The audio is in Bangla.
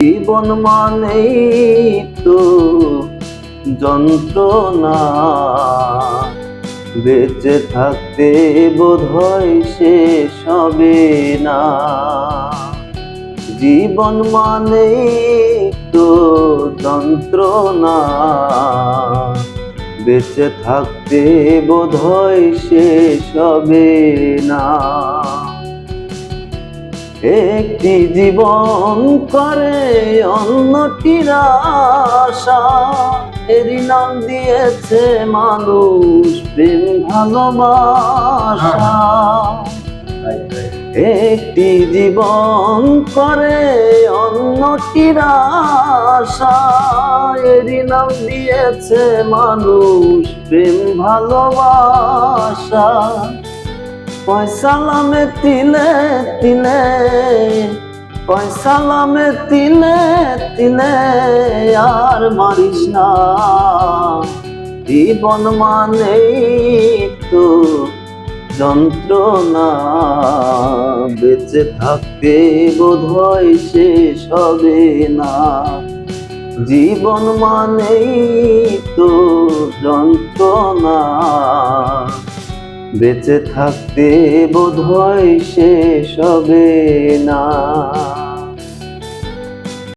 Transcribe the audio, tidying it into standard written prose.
জীবন মানেই তো যন্ত্রণা, বেঁচে থাকতে বোধহয় শেষ হবে না। জীবন মানেই তো যন্ত্রণা, বেঁচে থাকতে বোধহয় শেষ হবে না। একটি জীবন করে অন্যটির আশা, এরই নাম দিয়েছে মানুষ প্রেম ভালোবাসা। একটি জীবন করে অন্যটির আশা, এরই নাম দিয়েছে মানুষ প্রেম ভালোবাসা। পয়সালামে তিলে তিলে, পয়সালামে তিলে তিলে আর মারিস না। জীবন মানেই তো যন্ত্রণা, বেঁচে থাকতে বোধহয় শেষ হবে না। জীবন মানেই তো যন্ত্রণা, বেঁচে থাকতে বোধহয় শেষ হবে না।